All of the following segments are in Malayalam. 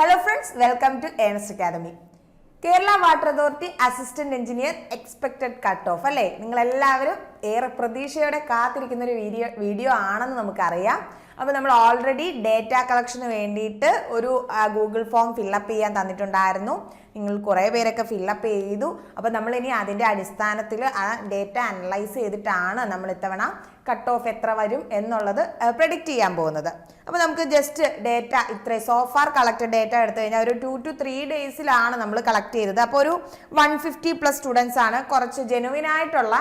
Hello friends, welcome to Earnest Academy. Kerala Water Authority Assistant Engineer Expected Cut-off അല്ലേ? നിങ്ങൾ എല്ലാവരും ഏറെ പ്രതീക്ഷയോടെ കാത്തിരിക്കുന്ന ഒരു വീഡിയോ ആണെന്ന് നമുക്കറിയാം. അപ്പോൾ നമ്മൾ ഓൾറെഡി ഡേറ്റ കളക്ഷന് വേണ്ടിയിട്ട് ഒരു ഗൂഗിൾ ഫോം ഫില്ലപ്പ് ചെയ്യാൻ തന്നിട്ടുണ്ടായിരുന്നു. നിങ്ങൾ കുറേ പേരൊക്കെ ഫില്ലപ്പ് ചെയ്തു. അപ്പോൾ നമ്മൾ ഇനി അതിൻ്റെ അടിസ്ഥാനത്തിൽ ആ ഡേറ്റ അനലൈസ് ചെയ്തിട്ടാണ് നമ്മൾ ഇത്തവണ കട്ട് ഓഫ് എത്ര വരും എന്നുള്ളത് പ്രെഡിക്റ്റ് ചെയ്യാൻ പോകുന്നത്. അപ്പോൾ നമുക്ക് ജസ്റ്റ് ഡേറ്റ ഇത്രയും സോഫാർ കളക്റ്റഡ് ഡേറ്റ എടുത്തു കഴിഞ്ഞാൽ ഒരു 2 to 3 ഡേയ്സിലാണ് നമ്മൾ കളക്ട് ചെയ്തത്. അപ്പോൾ ഒരു 150+ സ്റ്റുഡൻസ് ആണ് കുറച്ച് ജെനുവിൻ ആയിട്ടുള്ള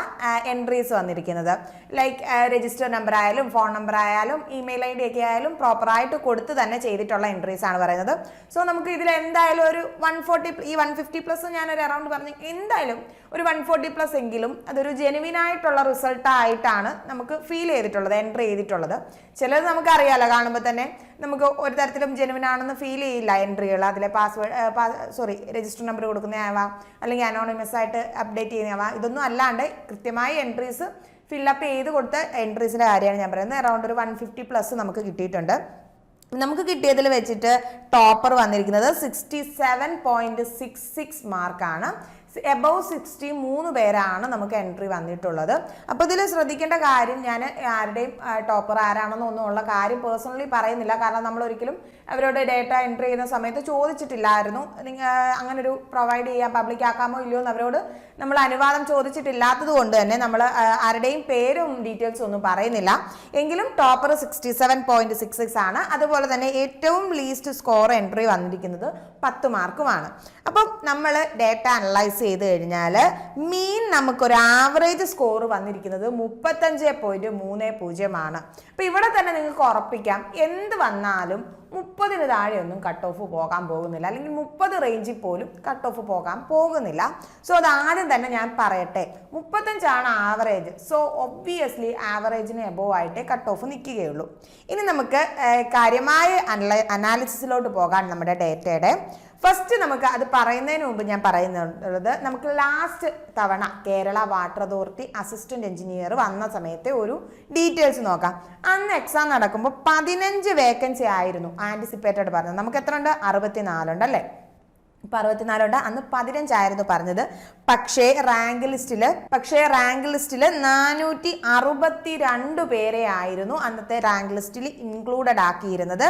എൻട്രീസ് വന്നിരിക്കുന്നത്. ലൈക്ക് രജിസ്റ്റർ നമ്പർ ആയാലും ഫോൺ നമ്പർ ആയാലും ഇമെയിൽ ID ഒക്കെ ആയാലും പ്രോപ്പറായിട്ട് കൊടുത്ത് തന്നെ ചെയ്തിട്ടുള്ള എൻട്രീസ് ആണ് പറയുന്നത്. സോ നമുക്ക് ഇതിൽ എന്തായാലും ഒരു 140 ഈ 150+ ഞാനൊരു അറൗണ്ട് പറഞ്ഞു, എന്തായാലും ഒരു 140+ എങ്കിലും അതൊരു ജെനുവിൻ ആയിട്ടുള്ള റിസൾട്ട് ആയിട്ടാണ് നമുക്ക് ഫീൽ ചെയ്തിട്ടുള്ളത്, എൻട്രി ചെയ്തിട്ടുള്ളത്. ചിലത് നമുക്കറിയാലോ, കാണുമ്പോൾ തന്നെ നമുക്ക് ഒരു തരത്തിലും ജെനുവിൻ ആണെന്ന് ഫീൽ ചെയ്യില്ല എൻട്രികൾ. അതിലെ രജിസ്റ്റർ നമ്പർ കൊടുക്കുന്നതാവാം, അല്ലെങ്കിൽ അനോണിമസ് ആയിട്ട് അപ്ഡേറ്റ് ചെയ്യുന്നതാവാം. ഇതൊന്നും അല്ലാണ്ട് കൃത്യമായി എൻട്രീസ് ഫില്ലപ്പ് ചെയ്ത് കൊടുത്ത എൻട്രീസിൻ്റെ കാര്യമാണ് ഞാൻ പറയുന്നത്. അറൗണ്ട് ഒരു 150+ നമുക്ക് കിട്ടിയിട്ടുണ്ട്. നമുക്ക് കിട്ടിയതിൽ വെച്ചിട്ട് ടോപ്പർ വന്നിരിക്കുന്നത് 67.66 മാർക്കാണ്. എബവ് 60 3 പേരാണ് നമുക്ക് എൻട്രി വന്നിട്ടുള്ളത്. അപ്പോൾ ഇതിൽ ശ്രദ്ധിക്കേണ്ട കാര്യം, ഞാൻ ആരുടെയും ടോപ്പർ ആരാണെന്നൊന്നും ഉള്ള കാര്യം പേഴ്സണലി പറയുന്നില്ല. കാരണം നമ്മൾ ഒരിക്കലും അവരോട് ഡേറ്റ എൻട്രി ചെയ്യുന്ന സമയത്ത് ചോദിച്ചിട്ടില്ലായിരുന്നു. അങ്ങനൊരു പ്രൊവൈഡ് ചെയ്യാൻ പബ്ലിക് ആക്കാമോ ഇല്ലയോ എന്ന് അവരോട് നമ്മൾ അനുവാദം ചോദിച്ചിട്ടില്ലാത്തത് കൊണ്ട് തന്നെ നമ്മൾ ആരുടെയും പേരും ഡീറ്റെയിൽസും ഒന്നും പറയുന്നില്ല. എങ്കിലും ടോപ്പർ 67.66 ആണ്. അതുപോലെ തന്നെ ഏറ്റവും ലീസ്റ്റ് സ്കോർ എൻട്രി വന്നിരിക്കുന്നത് 10 മാർക്കുമാണ്. അപ്പം നമ്മൾ ഡേറ്റ അനലൈസ് ചെയ്ത് കഴിഞ്ഞാൽ മീൻ നമുക്കൊരു ആവറേജ് സ്കോർ വന്നിരിക്കുന്നത് 35.30 ആണ്. അപ്പം ഇവിടെ തന്നെ നിങ്ങൾക്ക് ഉറപ്പിക്കാം, എന്ത് വന്നാലും 30 താഴെയൊന്നും കട്ട് ഓഫ് പോകാൻ പോകുന്നില്ല, അല്ലെങ്കിൽ 30 റേഞ്ചിൽ പോലും കട്ട് ഓഫ് പോകാൻ പോകുന്നില്ല. സോ അത് ആദ്യം തന്നെ ഞാൻ പറയട്ടെ, 35 ആവറേജ്. സോ ഒബ്വിയസ്ലി ആവറേജിന് എബോവ് ആയിട്ടേ കട്ട് ഓഫ് നിൽക്കുകയുള്ളൂ. ഇനി നമുക്ക് കാര്യമായ അനാലിസിസിലോട്ട് പോകാൻ നമ്മുടെ ഡേറ്റയുടെ. ഫസ്റ്റ് നമുക്ക് അത് പറയുന്നതിന് മുമ്പ് ഞാൻ പറയുന്നത്, നമുക്ക് ലാസ്റ്റ് തവണ Kerala water authority assistant engineer വന്ന സമയത്തെ ഒരു ഡീറ്റെയിൽസ് നോക്കാം. അന്ന് എക്സാം നടക്കുമ്പോൾ 15 വേക്കൻസി ആയിരുന്നു ആൻറ്റിസിപ്പേറ്റഡ് പറഞ്ഞത്. നമുക്ക് എത്ര ഉണ്ട്? 64 ഉണ്ട് അല്ലേ? ഇപ്പം 64 ഉണ്ട്. അന്ന് 15 ആയിരുന്നു പറഞ്ഞത്. പക്ഷേ റാങ്ക് ലിസ്റ്റിൽ 462 പേരെ ആയിരുന്നു അന്നത്തെ റാങ്ക് ലിസ്റ്റിൽ ഇൻക്ലൂഡഡ് ആക്കിയിരുന്നത്.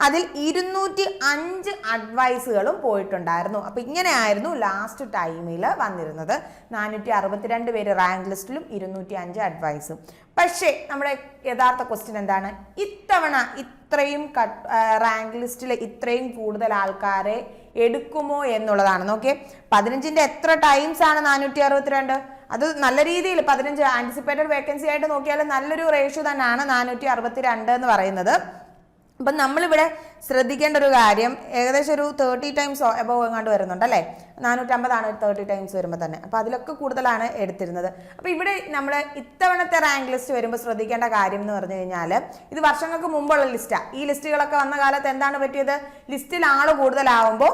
അതിൽ 205 അഡ്വൈസുകളും പോയിട്ടുണ്ടായിരുന്നു. അപ്പം ഇങ്ങനെയായിരുന്നു ലാസ്റ്റ് ടൈമിൽ വന്നിരുന്നത്. 462 പേര് റാങ്ക് ലിസ്റ്റിലും 205 അഡ്വൈസും. പക്ഷേ നമ്മുടെ യഥാർത്ഥ ക്വസ്റ്റ്യൻ എന്താണ്? ഇത്തവണ ഇത്രയും റാങ്ക് ലിസ്റ്റിൽ ഇത്രയും കൂടുതൽ ആൾക്കാരെ എടുക്കുമോ എന്നുള്ളതാണ്. നോക്കിയേ, 15ന്റെ എത്ര ടൈംസ് ആണ് 462? അത് നല്ല രീതിയിൽ 15 ആൻറ്റിസിപ്പേറ്റഡ് വേക്കൻസി ആയിട്ട് നോക്കിയാൽ നല്ലൊരു റേഷ്യോ തന്നെയാണ് 462 എന്ന് പറയുന്നത്. അപ്പം നമ്മളിവിടെ ശ്രദ്ധിക്കേണ്ട ഒരു കാര്യം, ഏകദേശം ഒരു 30 ടൈംസ് എബോവ് എങ്ങാണ്ട് വരുന്നുണ്ട് അല്ലേ? 450 ആണ് 30 ടൈംസ് വരുമ്പോൾ തന്നെ. അപ്പോൾ അതിലൊക്കെ കൂടുതലാണ് എടുത്തിരുന്നത്. അപ്പോൾ ഇവിടെ നമ്മൾ ഇത്തവണത്തെ റാങ്ക് ലിസ്റ്റ് വരുമ്പോൾ ശ്രദ്ധിക്കേണ്ട കാര്യം എന്ന് പറഞ്ഞു കഴിഞ്ഞാൽ, ഇത് വർഷങ്ങൾക്ക് മുമ്പുള്ള ലിസ്റ്റാണ്. ഈ ലിസ്റ്റുകളൊക്കെ വന്ന കാലത്ത് എന്താണ് പറ്റിയത്? ലിസ്റ്റിൽ ആൾ കൂടുതലാവുമ്പോൾ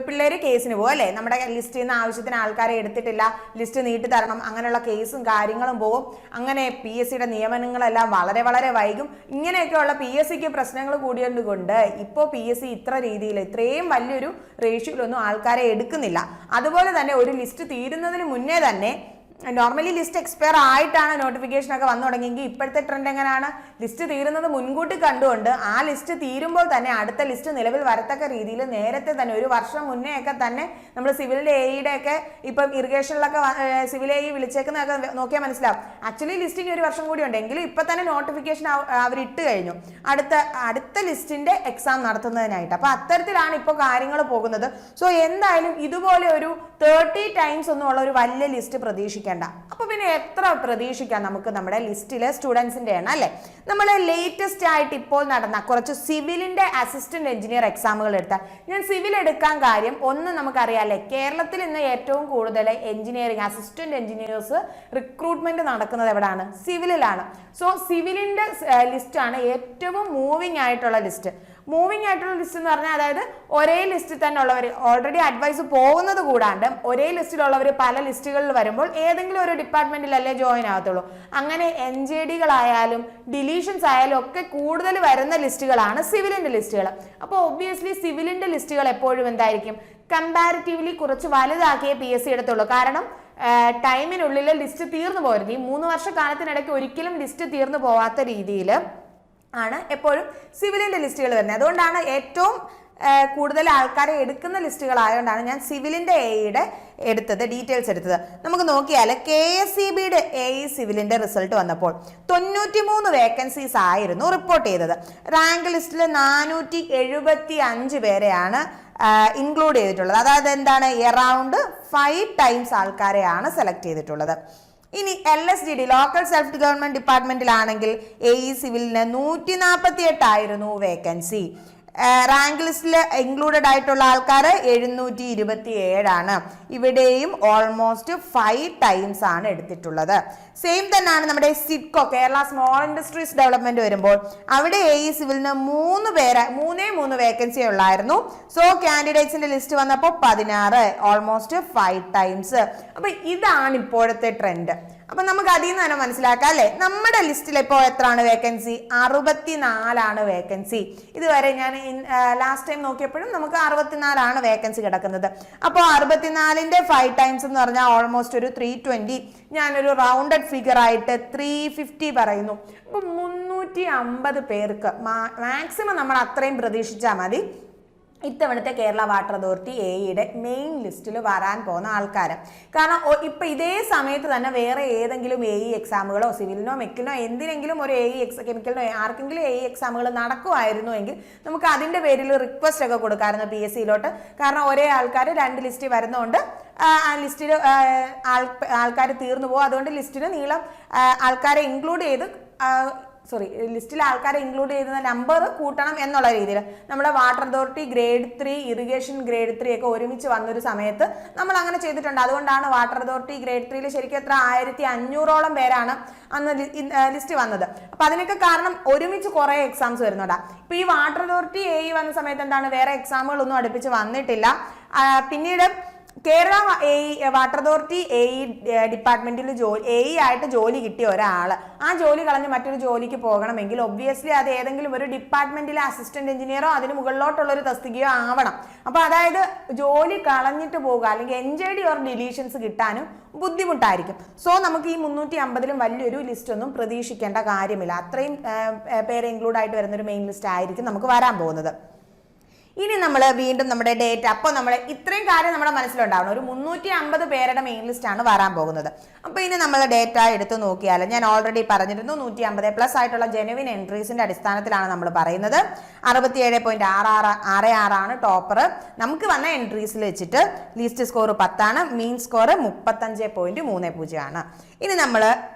പിള്ളേർ കേസിന് പോകും അല്ലേ? നമ്മുടെ ലിസ്റ്റിൽ നിന്ന് ആവശ്യത്തിന് ആൾക്കാരെ എടുത്തിട്ടില്ല, ലിസ്റ്റ് നീട്ടി തരണം, അങ്ങനെയുള്ള കേസും കാര്യങ്ങളും പോകും. അങ്ങനെ PSCയുടെ നിയമനങ്ങളെല്ലാം വളരെ വൈകും. ഇങ്ങനെയൊക്കെയുള്ള PSCക്ക് പ്രശ്നങ്ങൾ കൂടിയതുകൊണ്ട് ഇപ്പോൾ PSC ഇത്ര രീതിയിൽ ഇത്രയും വലിയൊരു റേഷ്യോയിലൊന്നും ആൾക്കാരെ എടുക്കുന്നില്ല. അതുപോലെ തന്നെ ഒരു ലിസ്റ്റ് തീരുന്നതിന് മുന്നേ തന്നെ, നോർമലി ലിസ്റ്റ് എക്സ്പയർ ആയിട്ടാണ് നോട്ടിഫിക്കേഷൻ ഒക്കെ വന്നു തുടങ്ങിയെങ്കിൽ ഇപ്പോഴത്തെ ട്രെൻഡ് എങ്ങനെയാണ്? ലിസ്റ്റ് തീരുന്നത് മുൻകൂട്ടി കണ്ടുകൊണ്ട് ആ ലിസ്റ്റ് തീരുമ്പോൾ തന്നെ അടുത്ത ലിസ്റ്റ് നിലവിൽ വരത്തക്ക രീതിയിൽ നേരത്തെ തന്നെ, ഒരു വർഷം മുന്നേ ഒക്കെ തന്നെ നമ്മൾ സിവിൽ AEയുടെ ഒക്കെ ഇപ്പം ഇറിഗേഷനിലൊക്കെ സിവിൽ AE വിളിച്ചേക്കുന്നതൊക്കെ നോക്കിയാൽ മനസ്സിലാവും. ആക്ച്വലി ലിസ്റ്റിംഗ് ഒരു വർഷം കൂടി ഉണ്ട്, എങ്കിലും ഇപ്പം തന്നെ നോട്ടിഫിക്കേഷൻ അവർ ഇട്ട് കഴിഞ്ഞു അടുത്ത ലിസ്റ്റിന്റെ എക്സാം നടത്തുന്നതിനായിട്ട്. അപ്പോൾ അത്തരത്തിലാണ് ഇപ്പോൾ കാര്യങ്ങൾ പോകുന്നത്. സോ എന്തായാലും ഇതുപോലെ ഒരു 30 ടൈംസ് ഒന്നും ഉള്ള ഒരു വലിയ ലിസ്റ്റ് പ്രതീക്ഷിക്കാം. അപ്പൊ പിന്നെ എത്ര പ്രതീക്ഷിക്കാം നമുക്ക് നമ്മുടെ ലിസ്റ്റിലെ സ്റ്റുഡൻസിന്റെ എണ്ണം അല്ലെ? നമ്മൾ ലേറ്റസ്റ്റ് ആയിട്ട് ഇപ്പോൾ നടന്ന കുറച്ച് സിവിലിന്റെ അസിസ്റ്റന്റ് എഞ്ചിനീയർ എക്സാമുകൾ എടുത്താൽ, ഞാൻ സിവിൽ എടുക്കാൻ കാര്യം ഒന്ന് നമുക്കറിയാല്ലേ, കേരളത്തിൽ ഇന്ന് ഏറ്റവും കൂടുതൽ എഞ്ചിനീയറിംഗ് അസിസ്റ്റന്റ് എഞ്ചിനീയേഴ്സ് റിക്രൂട്ട്മെന്റ് നടക്കുന്നത് എവിടെയാണ്? സിവിലിലാണ്. സോ സിവിലിന്റെ ലിസ്റ്റാണ് ഏറ്റവും മൂവിങ് ആയിട്ടുള്ള ലിസ്റ്റ്. മൂവിങ് ആയിട്ടുള്ള ലിസ്റ്റ് എന്ന് പറഞ്ഞാൽ അതായത് ഒരേ ലിസ്റ്റിൽ തന്നെ ഉള്ളവർ ഓൾറെഡി അഡ്വൈസ് പോകുന്നത് കൂടാണ്ട് ഒരേ ലിസ്റ്റിലുള്ളവർ പല ലിസ്റ്റുകളിൽ വരുമ്പോൾ ഏതെങ്കിലും ഒരു ഡിപ്പാർട്ട്മെന്റിലല്ലേ ജോയിൻ ആകത്തുള്ളൂ. അങ്ങനെ NJDകളായാലും ഡിലീഷൻസ് ആയാലും ഒക്കെ കൂടുതൽ വരുന്ന ലിസ്റ്റുകളാണ് സിവിലിന്റെ ലിസ്റ്റുകൾ. അപ്പോൾ ഒബ്വിയസ്ലി സിവിലിന്റെ ലിസ്റ്റുകൾ എപ്പോഴും എന്തായിരിക്കും, കമ്പാരിറ്റീവ്ലി കുറച്ച് വലുതാക്കിയേ PSC എടുത്തുള്ളൂ. കാരണം ടൈമിനുള്ളിൽ ലിസ്റ്റ് തീർന്നു പോരുത്. ഈ 3 വർഷക്കാലത്തിനിടയ്ക്ക് ഒരിക്കലും ലിസ്റ്റ് തീർന്നു പോവാത്ത രീതിയിൽ ആണ് എപ്പോഴും സിവിലിന്റെ ലിസ്റ്റുകൾ വരുന്നത്. അതുകൊണ്ടാണ് ഏറ്റവും കൂടുതൽ ആൾക്കാരെ എടുക്കുന്ന ലിസ്റ്റുകളായതുകൊണ്ടാണ് ഞാൻ സിവിലിന്റെ എയുടെ ഡീറ്റെയിൽസ് എടുത്തത്. നമുക്ക് നോക്കിയാൽ KSEBയുടെ സിവിലിന്റെ റിസൾട്ട് വന്നപ്പോൾ 93 വേക്കൻസീസ് ആയിരുന്നു റിപ്പോർട്ട് ചെയ്തത്. റാങ്ക് ലിസ്റ്റിൽ 475 പേരെയാണ് ഇൻക്ലൂഡ് ചെയ്തിട്ടുള്ളത്. അതായത് എന്താണ്, എറൗണ്ട് 5 ടൈംസ് ആൾക്കാരെയാണ് സെലക്ട് ചെയ്തിട്ടുള്ളത്. ഇനി LSGD ലോക്കൽ സെൽഫ് ഗവൺമെന്റ് ഡിപ്പാർട്ട്മെന്റിലാണെങ്കിൽ സിവിലിന് 148 ആയിരുന്നു വേക്കൻസി. റാങ്ക് ലിസ്റ്റിൽ ഇൻക്ലൂഡഡ് ആയിട്ടുള്ള ആൾക്കാർ 727 ആണ്. ഇവിടെയും ഓൾമോസ്റ്റ് 5 ടൈംസ് ആണ് എടുത്തിട്ടുള്ളത്. സെയിം തന്നെയാണ് നമ്മുടെ SIDCO Kerala small industries development വരുമ്പോൾ അവിടെ സിവിലിന് 3 വേക്കൻസി ഉള്ളായിരുന്നു. സോ കാൻഡിഡേറ്റ്സിന്റെ ലിസ്റ്റ് വന്നപ്പോൾ 16, ഓൾമോസ്റ്റ് 5 ടൈംസ്. അപ്പൊ ഇതാണ് ഇപ്പോഴത്തെ ട്രെൻഡ്. അപ്പൊ നമുക്ക് അതിൽ നിന്ന് തന്നെ മനസ്സിലാക്കാം അല്ലെ, നമ്മുടെ ലിസ്റ്റിൽ ഇപ്പോൾ എത്രയാണ് വേക്കൻസി, 64 വേക്കൻസി. ഇതുവരെ ഞാൻ ലാസ്റ്റ് ടൈം നോക്കിയപ്പോഴും നമുക്ക് 64 വേക്കൻസി കിടക്കുന്നത്. അപ്പോൾ 64ന്റെ 5 ടൈംസ് എന്ന് പറഞ്ഞാൽ ഓൾമോസ്റ്റ് ഒരു 320. ഞാനൊരു റൗണ്ടഡ് ഫിഗർ ആയിട്ട് 350 പറയുന്നു. അപ്പൊ 350 പേർക്ക് മാക്സിമം നമ്മൾ അത്രയും പ്രതീക്ഷിച്ചാൽ മതി ഇത്തവണത്തെ കേരള വാട്ടർ അതോറിറ്റി എയുടെ മെയിൻ ലിസ്റ്റിൽ വരാൻ പോകുന്ന ആൾക്കാർ. കാരണം ഇപ്പൊ ഇതേ സമയത്ത് തന്നെ വേറെ ഏതെങ്കിലും എക്സാമുകളോ സിവിലിനോ മെക്കിനോ എന്തിനെങ്കിലും ഒരു കെമിക്കലിനോ ആർക്കെങ്കിലും എക്സാമുകൾ നടക്കുമായിരുന്നു എങ്കിൽ നമുക്ക് അതിന്റെ പേരിൽ റിക്വസ്റ്റ് ഒക്കെ കൊടുക്കാമായിരുന്നു PSCയിലോട്ട്. കാരണം ഒരേ ആൾക്കാർ 2 ലിസ്റ്റിൽ വരുന്നതുകൊണ്ട് ആ ലിസ്റ്റിൽ ആൾക്കാർ തീർന്നു പോകും. അതുകൊണ്ട് ലിസ്റ്റിന് നീളം ആൾക്കാരെ ഇൻക്ലൂഡ് ചെയ്ത് ലിസ്റ്റിൽ ആൾക്കാരെ ഇൻക്ലൂഡ് ചെയ്യുന്ന നമ്പർ കൂട്ടണം എന്നുള്ള രീതിയിൽ നമ്മുടെ water authority grade 3 irrigation grade 3 ഒക്കെ ഒരുമിച്ച് വന്നൊരു സമയത്ത് നമ്മൾ അങ്ങനെ ചെയ്തിട്ടുണ്ട്. അതുകൊണ്ടാണ് വാട്ടർ അതോറിറ്റി ഗ്രേഡ് 3 ശരിക്കും എത്ര 1500ഓളം പേരാണ് അന്ന് ലിസ്റ്റ് വന്നത്. അപ്പൊ അതിനൊക്കെ കാരണം ഒരുമിച്ച് കുറെ എക്സാംസ് വരുന്നുണ്ടാ. ഇപ്പൊ ഈ വാട്ടർ അതോറിറ്റി വന്ന സമയത്ത് എന്താണ്, വേറെ എക്സാമുകളൊന്നും അടുപ്പിച്ച് വന്നിട്ടില്ല. പിന്നീട് കേരള വാട്ടർ അതോറിറ്റി ഡിപ്പാർട്ട്മെന്റിൽ ആയിട്ട് ജോലി കിട്ടിയ ഒരാള് ആ ജോലി കളഞ്ഞ് മറ്റൊരു ജോലിക്ക് പോകണമെങ്കിൽ ഒബ്വിയസ്ലി അത് ഏതെങ്കിലും ഒരു ഡിപ്പാർട്ട്മെന്റിലെ അസിസ്റ്റന്റ് എഞ്ചിനീയറോ അതിന് മുകളിലോട്ടുള്ള ഒരു തസ്തികയോ ആവണം. അപ്പൊ അതായത് ജോലി കളഞ്ഞിട്ട് പോകുക അല്ലെങ്കിൽ NJD ഓർ ഡിലീഷൻസ് കിട്ടാനും ബുദ്ധിമുട്ടായിരിക്കും. സോ നമുക്ക് ഈ 350ലും വലിയൊരു ലിസ്റ്റ് ഒന്നും പ്രതീക്ഷിക്കേണ്ട കാര്യമില്ല. അത്രയും പേര് ഇൻക്ലൂഡ് ആയിട്ട് വരുന്നൊരു മെയിൻ ലിസ്റ്റ് ആയിരിക്കും നമുക്ക് വരാൻ പോകുന്നത്. ഇനി നമ്മൾ വീണ്ടും നമ്മുടെ ഡേറ്റ, അപ്പോൾ നമ്മൾ ഇത്രയും കാര്യം നമ്മുടെ മനസ്സിലുണ്ടാവണം. ഒരു 350 പേരുടെ മെയിൻ ലിസ്റ്റ് ആണ് വരാൻ പോകുന്നത്. അപ്പോൾ ഇനി നമ്മൾ ഡേറ്റ എടുത്ത് നോക്കിയാൽ ഞാൻ ഓൾറെഡി പറഞ്ഞിരുന്നു 150+ ആയിട്ടുള്ള ജെനുവിൻ എൻട്രീസിന്റെ അടിസ്ഥാനത്തിലാണ് നമ്മൾ പറയുന്നത്. 67.66 ആണ് ടോപ്പർ. നമുക്ക് വന്ന എൻട്രീസിൽ വെച്ചിട്ട് ലിസ്റ്റ് സ്കോർ 10 ആണ്, മീൻ സ്കോർ 35.30 ആണ്. ഇനി നമ്മൾ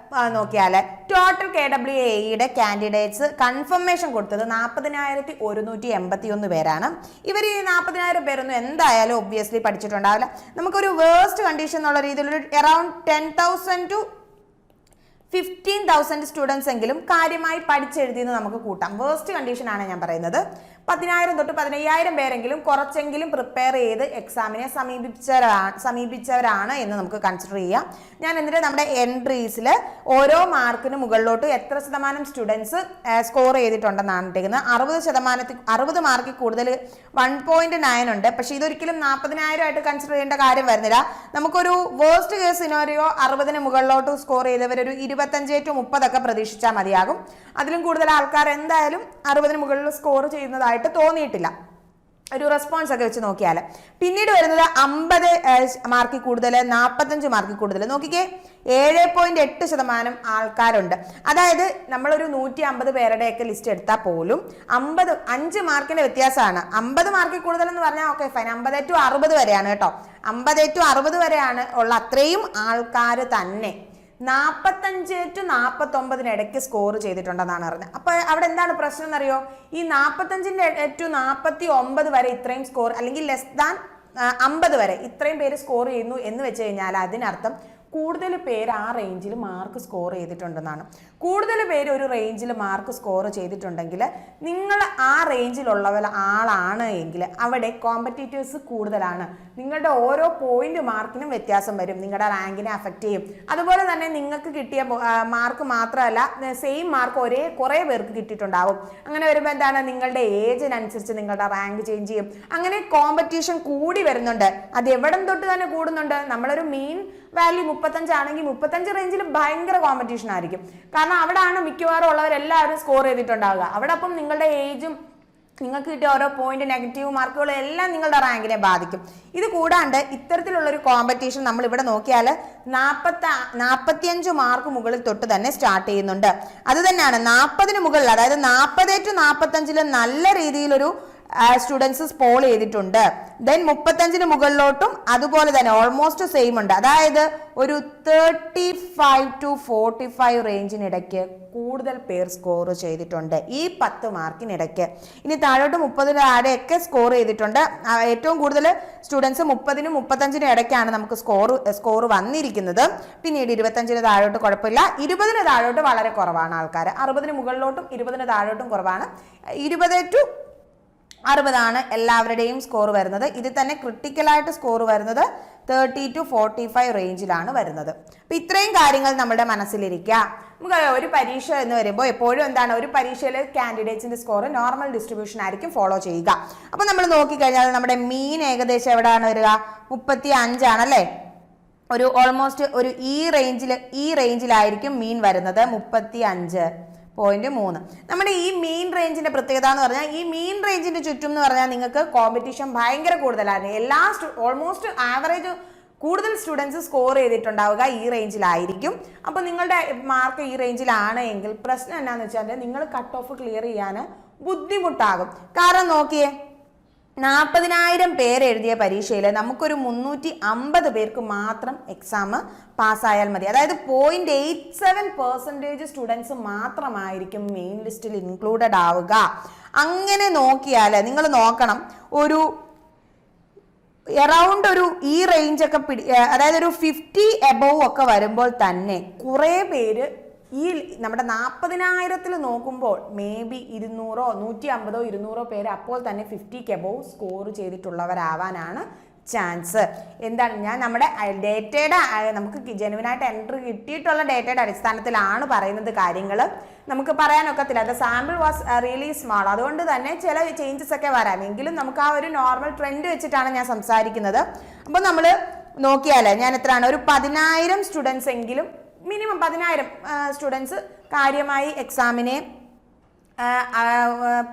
നോക്കിയാൽ ടോട്ടൽ KWAEയുടെ കാൻഡിഡേറ്റ്സ് കൺഫർമേഷൻ കൊടുത്തത് 40,181 പേരാണ്. ഇവർ ഈ 40,000 പേരൊന്നും എന്തായാലും ഒബ്വിയസ്ലി പഠിച്ചിട്ടുണ്ടാവില്ല. നമുക്കൊരു വേഴ്സ്റ്റ് കണ്ടീഷൻ എന്നുള്ള രീതിയിൽ ഒരു അറൌണ്ട് 10,000 to 15,000 സ്റ്റുഡൻസ് എങ്കിലും കാര്യമായി പഠിച്ചെഴുതിയെന്ന് നമുക്ക് കൂട്ടാം. വേഴ്സ്റ്റ് കണ്ടീഷൻ ആണ് ഞാൻ പറയുന്നത്. 10,000 തൊട്ട് 15,000 പേരെങ്കിലും കുറച്ചെങ്കിലും പ്രിപ്പയർ ചെയ്ത് എക്സാമിനെ സമീപിച്ചവരാണ് എന്ന് നമുക്ക് കൺസിഡർ ചെയ്യാം. ഞാൻ എന്നിട്ട് നമ്മുടെ എൻട്രീസിൽ ഓരോ മാർക്കിന് മുകളിലോട്ട് എത്ര ശതമാനം സ്റ്റുഡൻസ് സ്കോർ ചെയ്തിട്ടുണ്ടെന്നാണ് ഇട്ടിരിക്കുന്നത്. 60 മാർക്കിൽ കൂടുതൽ 1.9 ഉണ്ട്. പക്ഷെ ഇതൊരിക്കലും 40,000 ആയിട്ട് കൺസിഡർ ചെയ്യേണ്ട കാര്യം വരുന്നില്ല. നമുക്കൊരു വേഴ്സ്റ്റ് കേസ് സിനാരിയോ 60ന് മുകളിലോട്ട് സ്കോർ ചെയ്തവരൊരു 25 to 30 ഒക്കെ പ്രതീക്ഷിച്ചാൽ മതിയാകും. അതിലും കൂടുതൽ ആൾക്കാർ എന്തായാലും 60ന് മുകളിൽ സ്കോർ ചെയ്യുന്നതായിട്ട് തോന്നിയിട്ടില്ല ഒരു റെസ്പോൺസ് ഒക്കെ വെച്ച് നോക്കിയാൽ. പിന്നീട് വരുന്നത് 50 മാർക്കിൽ കൂടുതൽ, 45 മാർക്കിൽ കൂടുതൽ. നോക്കിക്കേ, 7.8% ആൾക്കാരുണ്ട്. അതായത് നമ്മളൊരു 150 പേരുടെയൊക്കെ ലിസ്റ്റ് എടുത്താൽ പോലും 5 മാർക്കിന്റെ വ്യത്യാസമാണ്. 50 മാർക്കിൽ കൂടുതൽ എന്ന് പറഞ്ഞാൽ ഓക്കെ ഫൈൻ, 50 to 60 വരെയാണ് കേട്ടോ. 50 to 60 വരെയാണ് ഉള്ള അത്രയും ആൾക്കാർ തന്നെ 45 to 49 ഇടയ്ക്ക് സ്കോർ ചെയ്തിട്ടുണ്ടെന്നാണ് പറഞ്ഞത്. അപ്പൊ അവിടെ എന്താണ് പ്രശ്നം എന്നറിയോ? ഈ 45 to 49 വരെ ഇത്രയും സ്കോർ അല്ലെങ്കിൽ ലെസ് ദാൻ 50 വരെ ഇത്രയും പേര് സ്കോർ ചെയ്യുന്നു എന്ന് വെച്ച് കഴിഞ്ഞാൽ അതിനർത്ഥം കൂടുതൽ പേര് ആ റേഞ്ചിൽ മാർക്ക് സ്കോർ ചെയ്തിട്ടുണ്ടെന്നാണ്. കൂടുതൽ പേര് ഒരു റേഞ്ചിൽ മാർക്ക് സ്കോർ ചെയ്തിട്ടുണ്ടെങ്കിൽ നിങ്ങൾ ആ റേഞ്ചിലുള്ളവർ ആളാണ് എങ്കിൽ അവിടെ കോമ്പറ്റീറ്റേഴ്സ് കൂടുതലാണ്. നിങ്ങളുടെ ഓരോ പോയിന്റ് മാർക്കിനും വ്യത്യാസം വരും, നിങ്ങളുടെ റാങ്കിനെ അഫക്റ്റ് ചെയ്യും. അതുപോലെ തന്നെ നിങ്ങൾക്ക് കിട്ടിയ മാർക്ക് മാത്രമല്ല, സെയിം മാർക്ക് കുറേ പേർക്ക് കിട്ടിയിട്ടുണ്ടാവും. അങ്ങനെ വരുമ്പോൾ എന്താണ്, നിങ്ങളുടെ ഏജിനനുസരിച്ച് നിങ്ങളുടെ റാങ്ക് ചേഞ്ച് ചെയ്യും. അങ്ങനെ കോമ്പറ്റീഷൻ കൂടി വരുന്നുണ്ട്. അത് എവിടം തൊട്ട് തന്നെ കൂടുന്നുണ്ട്. നമ്മളൊരു മീൻ വാല്യൂ 35 ആണെങ്കിൽ 35 റേഞ്ചിൽ ഭയങ്കര കോമ്പറ്റീഷൻ ആയിരിക്കും. കാരണം അവിടെയാണ് മിക്കവാറും ഉള്ളവരെല്ലാവരും സ്കോർ ചെയ്തിട്ടുണ്ടാവുക. അവിടെ അപ്പം നിങ്ങളുടെ ഏജും നിങ്ങൾക്ക് കിട്ടിയ ഓരോ പോയിന്റ് നെഗറ്റീവ് മാർക്കുകളും എല്ലാം നിങ്ങളുടെ റാങ്കിനെ ബാധിക്കും. ഇത് കൂടാണ്ട് ഇത്തരത്തിലുള്ളൊരു കോമ്പറ്റീഷൻ നമ്മൾ ഇവിടെ നോക്കിയാൽ 45 മാർക്ക് മുകളിൽ തൊട്ട് തന്നെ സ്റ്റാർട്ട് ചെയ്യുന്നുണ്ട്. അത് തന്നെയാണ് 40 മുകളിൽ, അതായത് 40 to 45 നല്ല രീതിയിലൊരു സ്റ്റുഡൻസ് പോൾ ചെയ്തിട്ടുണ്ട്. ദെൻ 35 മുകളിലോട്ടും അതുപോലെ തന്നെ ഓൾമോസ്റ്റ് സെയിം ഉണ്ട്. അതായത് ഒരു 35 to 45 റേഞ്ചിനിടയ്ക്ക് കൂടുതൽ പേർ സ്കോർ ചെയ്തിട്ടുണ്ട് ഈ 10 മാർക്കിനിടയ്ക്ക്. ഇനി താഴോട്ട് 30 താഴെയൊക്കെ സ്കോർ ചെയ്തിട്ടുണ്ട്. ഏറ്റവും കൂടുതൽ സ്റ്റുഡൻസ് 30-നും 35-നും ഇടയ്ക്കാണ് നമുക്ക് സ്കോർ വന്നിരിക്കുന്നത്. പിന്നീട് 25-ന് താഴോട്ട് കുഴപ്പമില്ല, 20-ന് താഴോട്ട് വളരെ കുറവാണ് ആൾക്കാർ. 60-ന് മുകളിലോട്ടും 20-ന് താഴോട്ടും കുറവാണ്. 20 to 60 എല്ലാവരുടെയും സ്കോർ വരുന്നത്. ഇതിൽ തന്നെ ക്രിട്ടിക്കലായിട്ട് സ്കോർ വരുന്നത് 30 to 45 റേഞ്ചിലാണ് വരുന്നത്. അപ്പം ഇത്രയും കാര്യങ്ങൾ നമ്മുടെ മനസ്സിലിരിക്കുക. നമുക്ക് ഒരു പരീക്ഷ എന്ന് വരുമ്പോൾ എപ്പോഴും എന്താണ്, ഒരു പരീക്ഷയിൽ കാൻഡിഡേറ്റ്സിന്റെ സ്കോർ നോർമൽ ഡിസ്ട്രിബ്യൂഷൻ ആയിരിക്കും ഫോളോ ചെയ്യുക. അപ്പം നമ്മൾ നോക്കിക്കഴിഞ്ഞാൽ നമ്മുടെ മീൻ ഏകദേശം എവിടെയാണ് വരിക, 35 ആണല്ലേ. ഒരു ഓൾമോസ്റ്റ് ഒരു ഈ റേഞ്ചിലായിരിക്കും മീൻ വരുന്നത്, 35.3. നമ്മുടെ ഈ മീൻ റേഞ്ചിന്റെ പ്രത്യേകത എന്ന് പറഞ്ഞാൽ, ഈ മീൻ റേഞ്ചിന്റെ ചുറ്റും എന്ന് പറഞ്ഞാൽ നിങ്ങൾക്ക് കോമ്പറ്റീഷൻ ഭയങ്കര കൂടുതലാണ്. ഓൾമോസ്റ്റ് ആവറേജ് കൂടുതൽ സ്റ്റുഡൻസ് സ്കോർ ചെയ്തിട്ടുണ്ടാവുക ഈ റേഞ്ചിലായിരിക്കും. അപ്പോൾ നിങ്ങളുടെ മാർക്ക് ഈ റേഞ്ചിലാണ് എങ്കിൽ പ്രശ്നം എന്നാന്ന് വെച്ചാൽ നിങ്ങൾ കട്ട് ഓഫ് ക്ലിയർ ചെയ്യാൻ ബുദ്ധിമുട്ടാകും. കാരണം നോക്കിയേ, 40,000 പേര് എഴുതിയ പരീക്ഷയിൽ നമുക്കൊരു 350 പേർക്ക് മാത്രം എക്സാം പാസ്സായാൽ മതി. അതായത് 0.87% സ്റ്റുഡൻസ് മാത്രമായിരിക്കും മെയിൻ ലിസ്റ്റിൽ ഇൻക്ലൂഡഡ് ആവുക. അങ്ങനെ നോക്കിയാൽ നിങ്ങൾ നോക്കണം, ഒരു എറൗണ്ട് ഒരു ഈ റേഞ്ച് ഒക്കെ അതായത് ഒരു 50 എബോവ് ഒക്കെ വരുമ്പോൾ തന്നെ കുറേ പേര് ഈ നമ്മുടെ 40,000 നോക്കുമ്പോൾ മേ ബി 200, 150, 200 പേര് അപ്പോൾ തന്നെ 50 എബോവ് സ്കോർ ചെയ്തിട്ടുള്ളവരാവാനാണ് ചാൻസ്. എന്താണ്, ഞാൻ നമ്മുടെ ഡേറ്റയുടെ നമുക്ക് ജെനുവിനായിട്ട് എൻട്രി കിട്ടിയിട്ടുള്ള ഡേറ്റയുടെ അടിസ്ഥാനത്തിലാണ് പറയുന്നത് കാര്യങ്ങൾ. നമുക്ക് പറയാനൊക്കത്തില്ല, അത് സാമ്പിൾ വാസ് റിയലി സ്മാൾ. അതുകൊണ്ട് തന്നെ ചില ചേഞ്ചസ് ഒക്കെ വരാം. എങ്കിലും നമുക്ക് ആ ഒരു നോർമൽ ട്രെൻഡ് വെച്ചിട്ടാണ് ഞാൻ സംസാരിക്കുന്നത്. അപ്പോൾ നമ്മൾ നോക്കിയാൽ ഞാൻ എത്രയാണ്, ഒരു 10,000 സ്റ്റുഡൻസ് എങ്കിലും, മിനിമം 10,000 സ്റ്റുഡൻസ് കാര്യമായി എക്സാമിനെ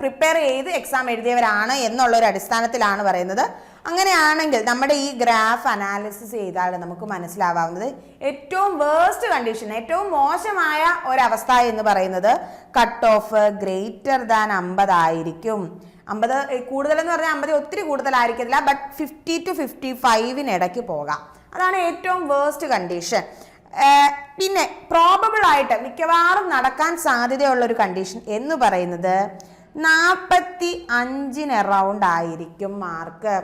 പ്രിപ്പയർ ചെയ്ത് എക്സാം എഴുതിയവരാണ് എന്നുള്ളൊരു അടിസ്ഥാനത്തിലാണ് പറയുന്നത്. അങ്ങനെയാണെങ്കിൽ നമ്മുടെ ഈ ഗ്രാഫ് അനാലിസിസ് ചെയ്താൽ നമുക്ക് മനസ്സിലാവുന്നത് ഏറ്റവും വേഴ്സ്റ്റ് കണ്ടീഷൻ, ഏറ്റവും മോശമായ ഒരവസ്ഥ എന്ന് പറയുന്നത് കട്ട് ഓഫ് ഗ്രേറ്റർ ദാൻ 50 ആയിരിക്കും. 50 കൂടുതലെന്ന് പറഞ്ഞാൽ 50 ഒത്തിരി കൂടുതലായിരിക്കില്ല, ബട്ട് 50 to 55 ഇടയ്ക്ക് പോകാം. അതാണ് ഏറ്റവും വേഴ്സ്റ്റ് കണ്ടീഷൻ. പിന്നെ പ്രോബബിൾ ആയിട്ട് മിക്കവാറും നടക്കാൻ സാധ്യതയുള്ള ഒരു കണ്ടീഷൻ എന്ന് പറയുന്നത് 45 അറൗണ്ട് ആയിരിക്കും മാർക്ക്.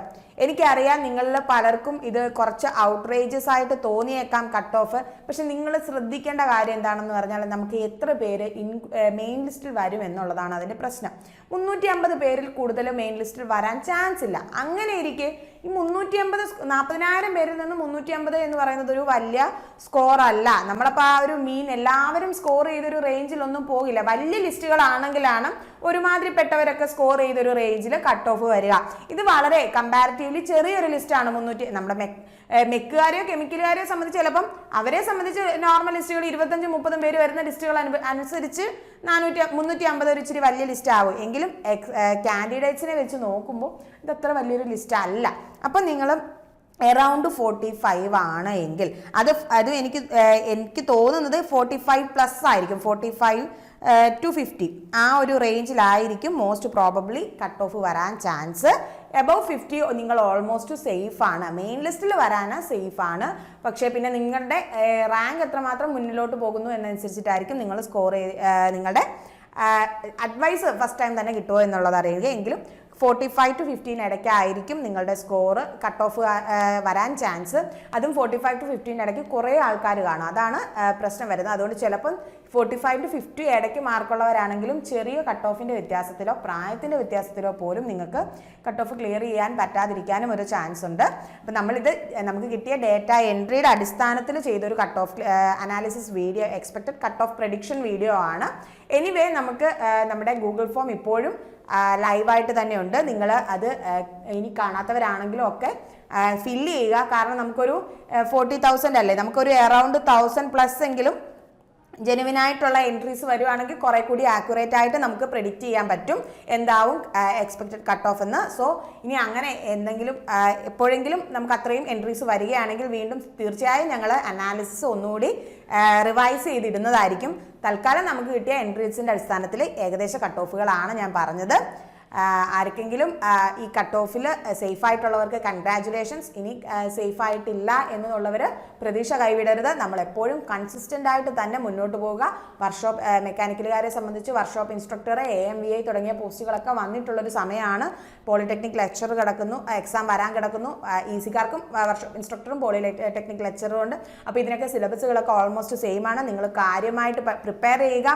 എനിക്കറിയാം നിങ്ങളിൽ പലർക്കും ഇത് കുറച്ച് ഔട്ട്റേജസ് ആയിട്ട് തോന്നിയേക്കാം കട്ട് ഓഫ്. പക്ഷെ നിങ്ങൾ ശ്രദ്ധിക്കേണ്ട കാര്യം എന്താണെന്ന് പറഞ്ഞാൽ നമുക്ക് എത്ര പേര് മെയിൻ ലിസ്റ്റിൽ വരും എന്നുള്ളതാണ് അതിൻ്റെ പ്രശ്നം. 350 പേരിൽ കൂടുതൽ മെയിൻ ലിസ്റ്റിൽ വരാൻ ചാൻസ് ഇല്ല. അങ്ങനെ ഇരിക്കെ ഈ 350 40,000 പേരിൽ നിന്ന് 350 എന്ന് പറയുന്നത് ഒരു വലിയ സ്കോർ അല്ല. നമ്മളപ്പോൾ ആ ഒരു മീൻ എല്ലാവരും സ്കോർ ചെയ്തൊരു റേഞ്ചിലൊന്നും പോകില്ല. വലിയ ലിസ്റ്റുകളാണെങ്കിലാണ് ഒരുമാതിരിപ്പെട്ടവരൊക്കെ സ്കോർ ചെയ്തൊരു റേഞ്ചിൽ കട്ട് ഓഫ് വരിക. ഇത് വളരെ കമ്പാരിറ്റീവ്ലി ചെറിയൊരു ലിസ്റ്റാണ്. നമ്മുടെ മെക്കുകാരെയോ കെമിക്കലുകാരെയോ സംബന്ധിച്ച് ചിലപ്പം അവരെ സംബന്ധിച്ച് നോർമൽ ലിസ്റ്റുകൾ 25-30 പേര് വരുന്ന ലിസ്റ്റുകൾ അനുസരിച്ച് 350 ഒരു ഇച്ചിരി വലിയ ലിസ്റ്റ് ആവും. എങ്കിലും കാൻഡിഡേറ്റ്സിനെ വെച്ച് നോക്കുമ്പോൾ ഇതത്ര വലിയൊരു ലിസ്റ്റ് അല്ല. അപ്പം നിങ്ങൾ അറൗണ്ട് 45 ആണ് എങ്കിൽ അത് എനിക്ക് തോന്നുന്നത് 45+ ആയിരിക്കും. 45 to 50 ആ ഒരു റേഞ്ചിലായിരിക്കും മോസ്റ്റ് പ്രോബബ്ലി കട്ട് ഓഫ് വരാൻ ചാൻസ്. എബവ് 50 നിങ്ങൾ ഓൾമോസ്റ്റ് സേഫ് ആണ്, മെയിൻ ലിസ്റ്റിൽ വരാൻ സേഫ് ആണ്. പക്ഷേ പിന്നെ നിങ്ങളുടെ റാങ്ക് എത്രമാത്രം മുന്നിലോട്ട് പോകുന്നു എന്നനുസരിച്ചിട്ടായിരിക്കും നിങ്ങൾ സ്കോർ നിങ്ങളുടെ അഡ്വൈസ് ഫസ്റ്റ് ടൈം തന്നെ കിട്ടുമോ എന്നുള്ളത് അറിയുക. എങ്കിലും 45 to 15 ഇടയ്ക്കായിരിക്കും നിങ്ങളുടെ സ്കോർ കട്ട് ഓഫ് വരാൻ ചാൻസ്. അതും 45 to 15 ഇടയ്ക്ക് കുറേ ആൾക്കാർ കാണും, അതാണ് പ്രശ്നം വരുന്നത്. അതുകൊണ്ട് ചിലപ്പം 45 to 50 ഇടയ്ക്ക് മാർക്കുള്ളവരാണെങ്കിലും ചെറിയ കട്ട് ഓഫിൻ്റെ വ്യത്യാസത്തിലോ പ്രായത്തിൻ്റെ വ്യത്യാസത്തിലോ പോലും നിങ്ങൾക്ക് കട്ട് ഓഫ് ക്ലിയർ ചെയ്യാൻ പറ്റാതിരിക്കാനും ഒരു ചാൻസ് ഉണ്ട്. അപ്പം നമുക്ക് കിട്ടിയ ഡേറ്റ എൻട്രിയുടെ അടിസ്ഥാനത്തിൽ ചെയ്തൊരു cut off analysis video, expected cut off prediction video ആണ്. എനിവേ നമുക്ക് നമ്മുടെ ഗൂഗിൾ ഫോം ഇപ്പോഴും ലൈവായിട്ട് തന്നെ ഉണ്ട്. നിങ്ങൾ അത് ഇനി കാണാത്തവരാണെങ്കിലും ഒക്കെ ഫില്ല് ചെയ്യുക. കാരണം നമുക്കൊരു 40,000 അല്ലേ, നമുക്കൊരു അറൗണ്ട് 1,000+ എങ്കിലും ജെനുവിനായിട്ടുള്ള എൻട്രീസ് വരുവാണെങ്കിൽ കുറെ കൂടി ആക്യുറേറ്റ് ആയിട്ട് നമുക്ക് പ്രെഡിക്റ്റ് ചെയ്യാൻ പറ്റും എന്താവും എക്സ്പെക്റ്റഡ് കട്ട് ഓഫ് എന്ന്. സോ ഇനി അങ്ങനെ എന്തെങ്കിലും എപ്പോഴെങ്കിലും നമുക്ക് അത്രയും എൻട്രീസ് വരികയാണെങ്കിൽ വീണ്ടും തീർച്ചയായും ഞങ്ങൾ അനാലിസിസ് ഒന്നുകൂടി റിവൈസ് ചെയ്തിടുന്നതായിരിക്കും. തൽക്കാലം നമുക്ക് കിട്ടിയ എൻട്രീസിൻ്റെ അടിസ്ഥാനത്തിൽ ഏകദേശ കട്ട് ഓഫുകളാണ് ഞാൻ പറഞ്ഞത്. ആർക്കെങ്കിലും ഈ കട്ട് ഓഫിൽ സേഫ് ആയിട്ടുള്ളവർക്ക് കൺഗ്രാജുലേഷൻസ്. ഇനി സേഫ് ആയിട്ടില്ല എന്നുള്ളവർ പ്രതീക്ഷ കൈവിടരുത്. നമ്മളെപ്പോഴും കൺസിസ്റ്റൻ്റ് ആയിട്ട് തന്നെ മുന്നോട്ട് പോവുക. വർക്ക്ഷോപ്പ് മെക്കാനിക്കലുകാരെ സംബന്ധിച്ച് വർക്ക്ഷോപ്പ് ഇൻസ്ട്രക്ടർ, AMVA തുടങ്ങിയ പോസ്റ്റുകളൊക്കെ വന്നിട്ടുള്ളൊരു സമയമാണ്. പോളിടെക്നിക് ലെക്ചർ കിടക്കുന്നു, എക്സാം വരാൻ കിടക്കുന്നു. ഈസിക്കാർക്കും വർക്ക്ഷോപ്പ് ഇൻസ്ട്രക്ടറും പോളിടെക്നിക് ലെക്ചറും ഉണ്ട്. അപ്പോൾ ഇതിനൊക്കെ സിലബസുകളൊക്കെ ഓൾമോസ്റ്റ് സെയിം ആണ്. നിങ്ങൾ കാര്യമായിട്ട് പ്രിപ്പയർ ചെയ്യുക.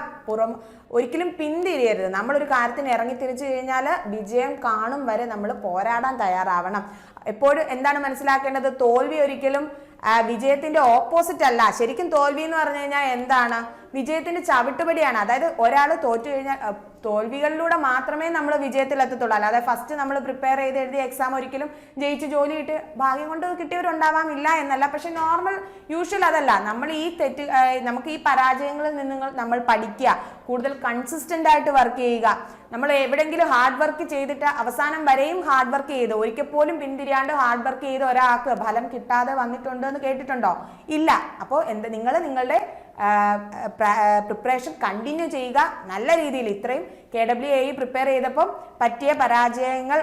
ഒരിക്കലും പിന്തിരിയരുത്. നമ്മളൊരു കാര്യത്തിന് ഇറങ്ങി തിരിച്ചു കഴിഞ്ഞാൽ വിജയം കാണും വരെ നമ്മൾ പോരാടാൻ തയ്യാറാവണം. എപ്പോഴും എന്താണ് മനസ്സിലാക്കേണ്ടത്, തോൽവി ഒരിക്കലും വിജയത്തിന്റെ ഓപ്പോസിറ്റ് അല്ല. ശരിക്കും തോൽവി എന്ന് പറഞ്ഞു കഴിഞ്ഞാൽ എന്താണ്, വിജയത്തിന്റെ ചവിട്ടുപടിയാണ്. അതായത് ഒരാൾ തോറ്റു കഴിഞ്ഞാൽ തോൽവികളിലൂടെ മാത്രമേ നമ്മൾ വിജയത്തിലെത്തത്തുള്ളൂ. അല്ലാതെ ഫസ്റ്റ് നമ്മൾ പ്രിപ്പയർ ചെയ്ത് എഴുതിയ എക്സാം ഒരിക്കലും ജയിച്ച് ജോലി കിട്ടി ഭാഗ്യം കൊണ്ട് കിട്ടിയവരുണ്ടാവാമില്ല എന്നല്ല. പക്ഷെ നോർമൽ യൂഷ്വൽ അതല്ല. നമ്മൾ നമുക്ക് ഈ പരാജയങ്ങളിൽ നിന്ന് നമ്മൾ പഠിക്കുക, കൂടുതൽ കൺസിസ്റ്റന്റ് ആയിട്ട് വർക്ക് ചെയ്യുക. നമ്മൾ എവിടെയെങ്കിലും ഹാർഡ് വർക്ക് ചെയ്തിട്ട് അവസാനം വരെയും ഹാർഡ് വർക്ക് ചെയ്ത് ഒരിക്കൽ പോലും പിന്തിരിയാണ്ട് ഹാർഡ് വർക്ക് ചെയ്ത് ഒരാൾക്ക് ഫലം കിട്ടാതെ വന്നിട്ടുണ്ട് എന്ന് കേട്ടിട്ടുണ്ടോ? ഇല്ല. അപ്പോൾ നിങ്ങൾ നിങ്ങളുടെ പ്രിപ്പറേഷൻ കണ്ടിന്യൂ ചെയ്യുക നല്ല രീതിയിൽ. ഇത്രയും KWAE പ്രിപ്പയർ ചെയ്തപ്പോൾ പറ്റിയ പരാജയങ്ങൾ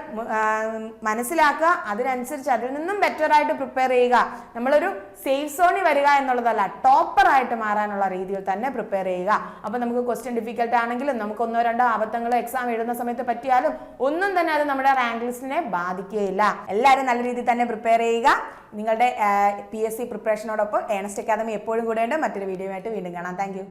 മനസ്സിലാക്കുക, അതിനനുസരിച്ച് അതിൽ നിന്നും ബെറ്ററായിട്ട് പ്രിപ്പയർ ചെയ്യുക. നമ്മളൊരു സേഫ് സോണിൽ വരിക എന്നുള്ളതല്ല, ടോപ്പറായിട്ട് മാറാനുള്ള രീതിയിൽ തന്നെ പ്രിപ്പയർ ചെയ്യുക. അപ്പോൾ നമുക്ക് ക്വസ്റ്റ്യൻ ഡിഫിക്കൽട്ട് ആണെങ്കിലും നമുക്ക് 1-2 അബദ്ധങ്ങൾ എക്സാം എഴുതുന്ന സമയത്ത് പറ്റിയാലും ഒന്നും തന്നെ അത് നമ്മുടെ റാങ്ക് ലിസ്റ്റിനെ ബാധിക്കുകയില്ല. എല്ലാവരും നല്ല രീതിയിൽ തന്നെ പ്രിപ്പയർ ചെയ്യുക. നിങ്ങളുടെ PSC പ്രിപ്പറേഷനോടൊപ്പം ഏണസ്റ്റ് അക്കാദമി എപ്പോഴും കൂടെ ഉണ്ട്. മറ്റൊരു വീഡിയോയുമായിട്ട് വീണ്ടും കാണാം. Thank you.